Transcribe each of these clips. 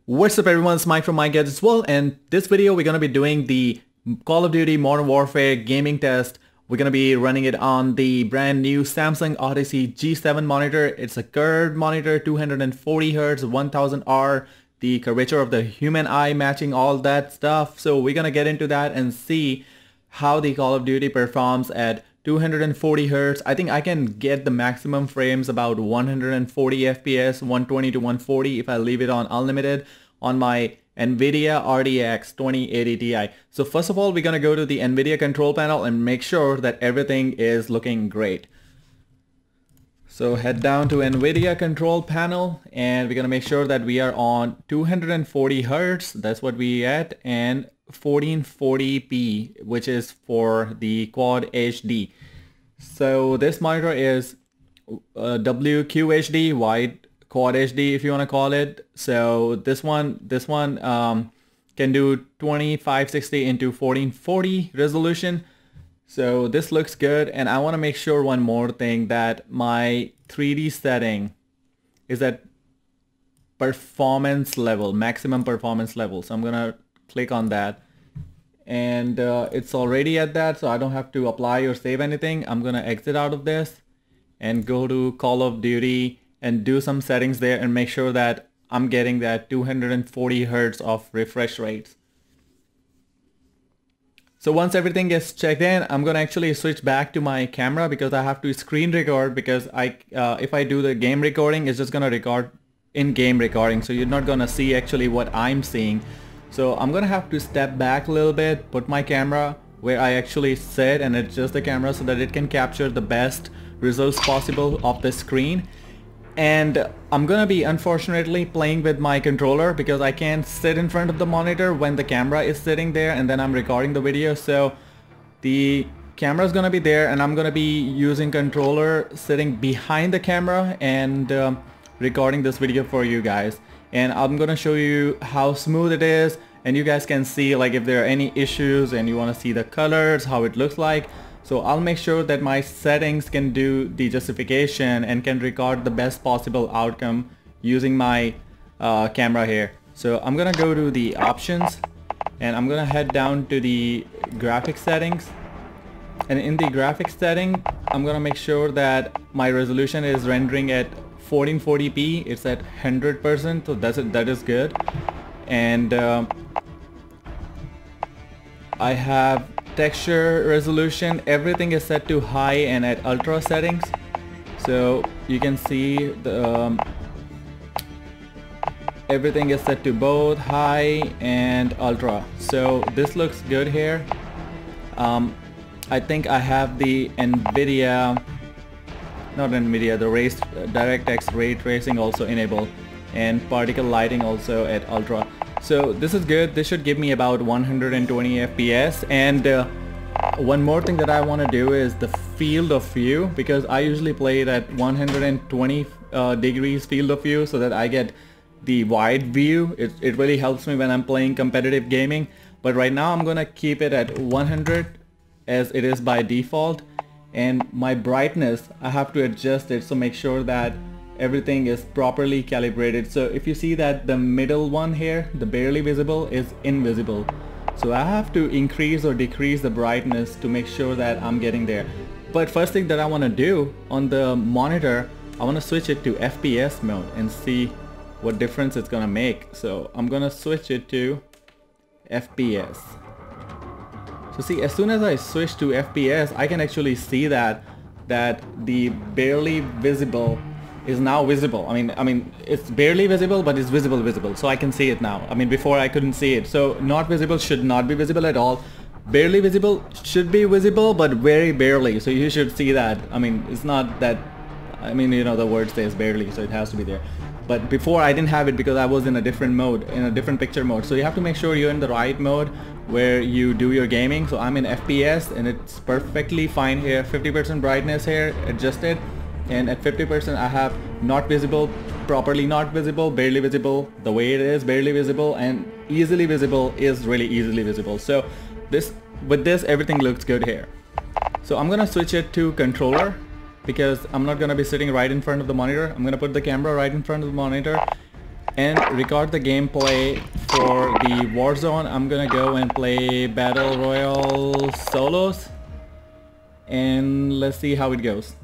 What's up everyone, it's Mike from Mike Gadgets World, and this video we're going to be doing the Call of Duty Modern Warfare gaming test. We're going to be running it on the brand new Samsung Odyssey G7 monitor. It's a curved monitor, 240Hz, 1000R, the curvature of the human eye matching all that stuff. So we're going to get into that and see how the Call of Duty performs at 240Hz. I think I can get the maximum frames about 140 FPS, 120 to 140 if I leave it on unlimited on my NVIDIA RTX 2080 Ti. So first of all, we're gonna go to the NVIDIA control panel and make sure that everything is looking great. So head down to NVIDIA control panel and we're gonna make sure that we are on 240Hz. That's what we at, and 1440p, which is for the Quad HD. So this monitor is WQHD, wide Quad HD if you want to call it. So this one can do 2560 into 1440 resolution. So this looks good, and I want to make sure one more thing, that my 3D setting is at performance level, maximum performance level. So I'm gonna click on that, and it's already at that, so I don't have to apply or save anything. I'm gonna exit out of this and go to Call of Duty and do some settings there and make sure that I'm getting that 240Hz of refresh rates. So once everything gets checked in, I'm gonna actually switch back to my camera because I have to screen record, because if I do the game recording, it's just gonna record in-game recording, so you're not gonna see actually what I'm seeing. So I'm gonna have to step back a little bit, put my camera where I actually sit and adjust the camera so that it can capture the best results possible of the screen. And I'm gonna be unfortunately playing with my controller because I can't sit in front of the monitor when the camera is sitting there and then I'm recording the video. So the camera is gonna be there and I'm gonna be using controller sitting behind the camera and recording this video for you guys. And I'm gonna show you how smooth it is, and you guys can see like if there are any issues and you want to see the colors, how it looks like. So I'll make sure that my settings can do the justification and can record the best possible outcome using my camera here. So I'm gonna go to the options and I'm gonna head down to the graphics settings, and in the graphics setting I'm gonna make sure that my resolution is rendering at 1440p. It's at 100%, so that is good. And I have texture resolution, everything is set to high and at ultra settings, so you can see the everything is set to both high and ultra. So this looks good here. I think I have the NVIDIA, not NVIDIA, the DirectX ray tracing also enabled, and particle lighting also at ultra. So this is good. This should give me about 120 FPS. And one more thing that I want to do is the field of view, because I usually play it at 120 degrees field of view so that I get the wide view. It really helps me when I'm playing competitive gaming. But right now I'm gonna keep it at 100 as it is by default. And my brightness, I have to adjust it, so make sure that everything is properly calibrated. So if you see that the middle one here, the barely visible, is invisible, so I have to increase or decrease the brightness to make sure that I'm getting there. But first thing that I want to do on the monitor, I want to switch it to FPS mode and see what difference it's gonna make. So I'm gonna switch it to FPS. So see, as soon as I switch to FPS, I can actually see that the barely visible is now visible. I mean it's barely visible, but it's visible, so I can see it now. I mean, before I couldn't see it. So not visible should not be visible at all. Barely visible should be visible, but very barely, so you should see that. I mean, it's not that, I mean, you know, the word says barely, so it has to be there. But before I didn't have it because I was in a different mode, in a different picture mode. So you have to make sure you're in the right mode where you do your gaming. So I'm in FPS and it's perfectly fine here. 50% brightness here adjusted, and at 50% I have not visible, properly not visible, barely visible, the way it is, barely visible, and easily visible is really easily visible. So with this everything looks good here. So I'm gonna switch it to controller because I'm not gonna be sitting right in front of the monitor. I'm gonna put the camera right in front of the monitor, and record the gameplay for the Warzone. I'm gonna go and play Battle Royale solos, and let's see how it goes.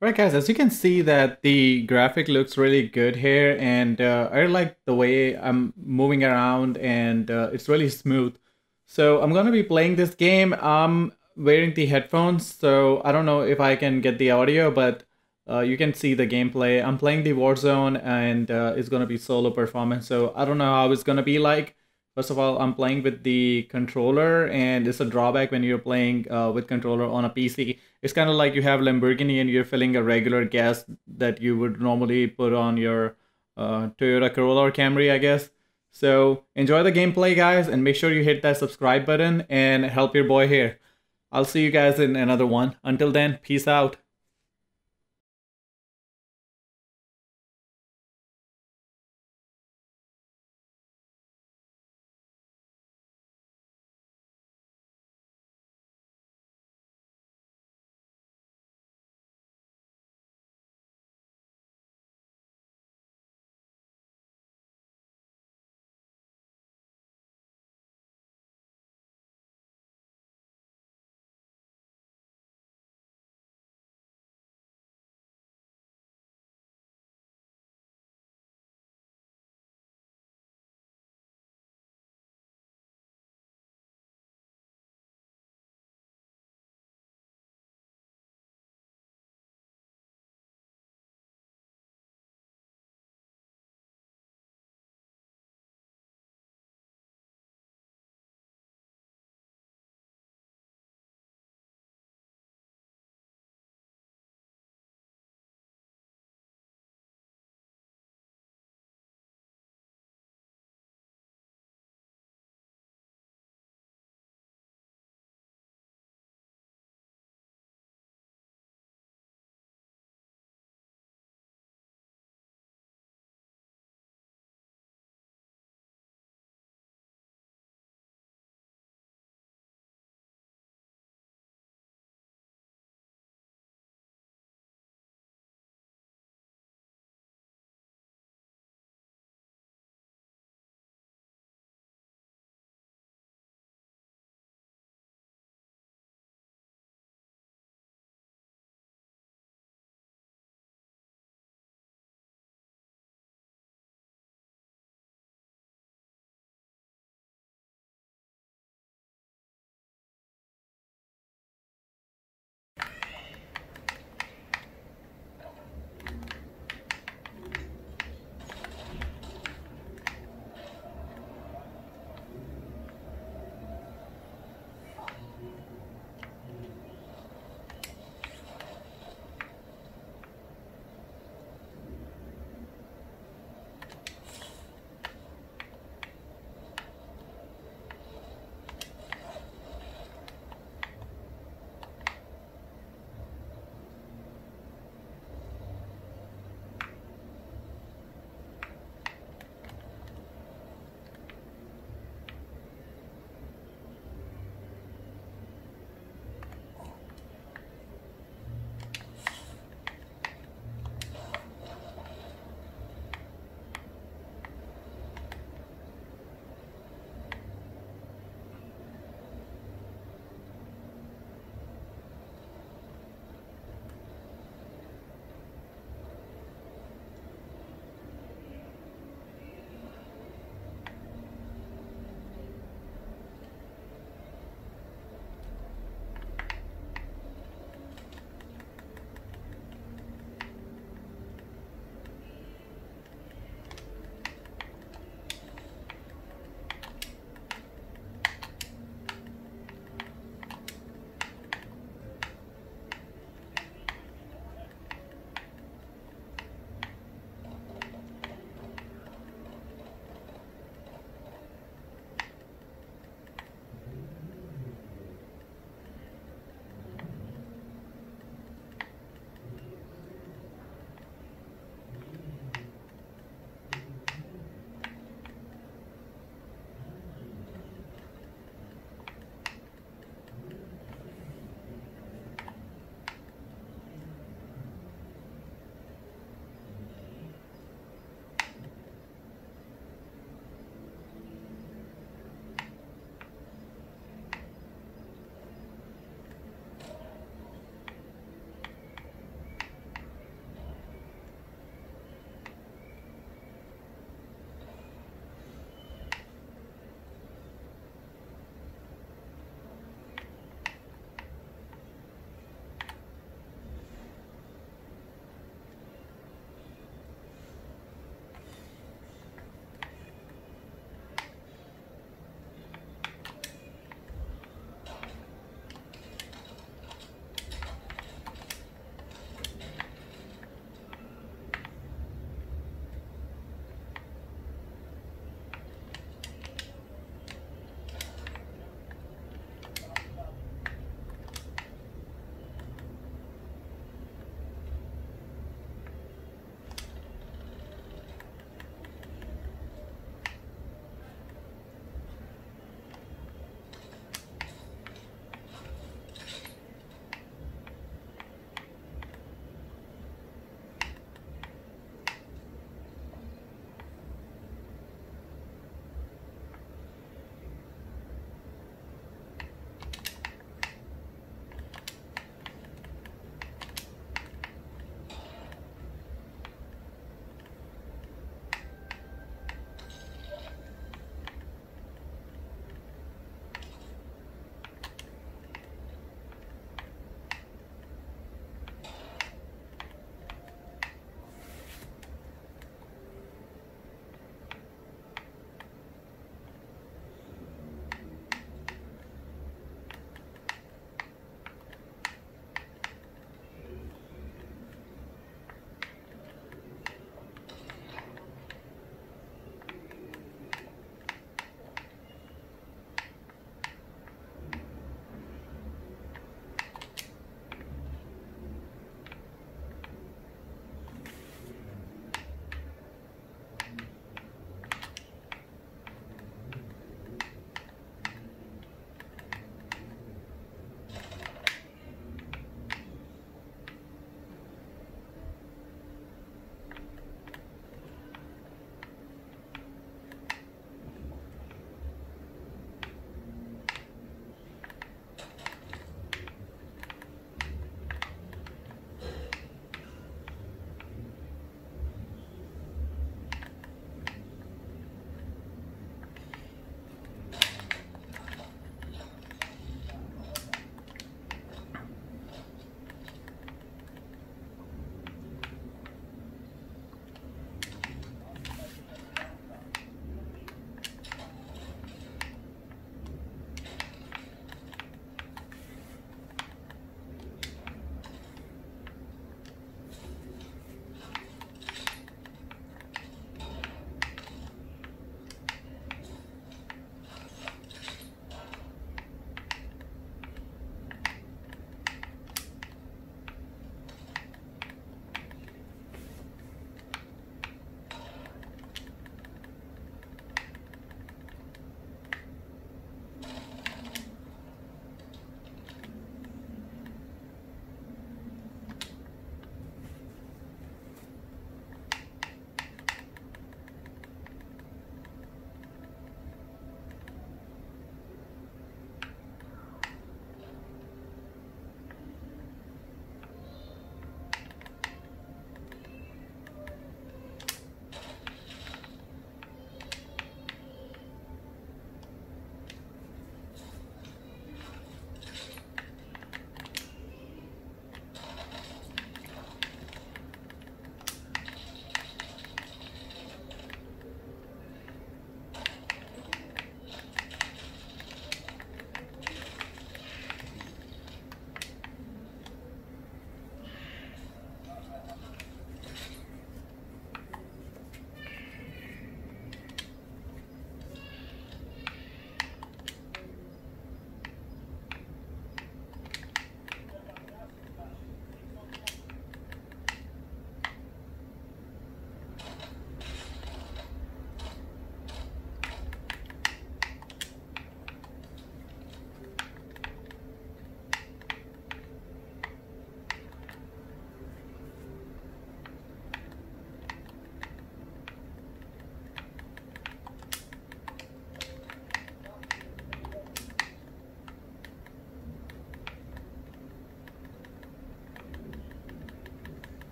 Right guys, as you can see that the graphic looks really good here, and I like the way I'm moving around, and it's really smooth. So I'm gonna be playing this game. I'm wearing the headphones, so I don't know if I can get the audio, but you can see the gameplay. I'm playing the Warzone, and it's gonna be solo performance, so I don't know how it's gonna be like. First of all, I'm playing with the controller, and it's a drawback when you're playing with controller on a PC. It's kind of like you have Lamborghini and you're filling a regular gas that you would normally put on your Toyota Corolla or Camry, I guess. So enjoy the gameplay, guys, and make sure you hit that subscribe button and help your boy here. I'll see you guys in another one. Until then, peace out.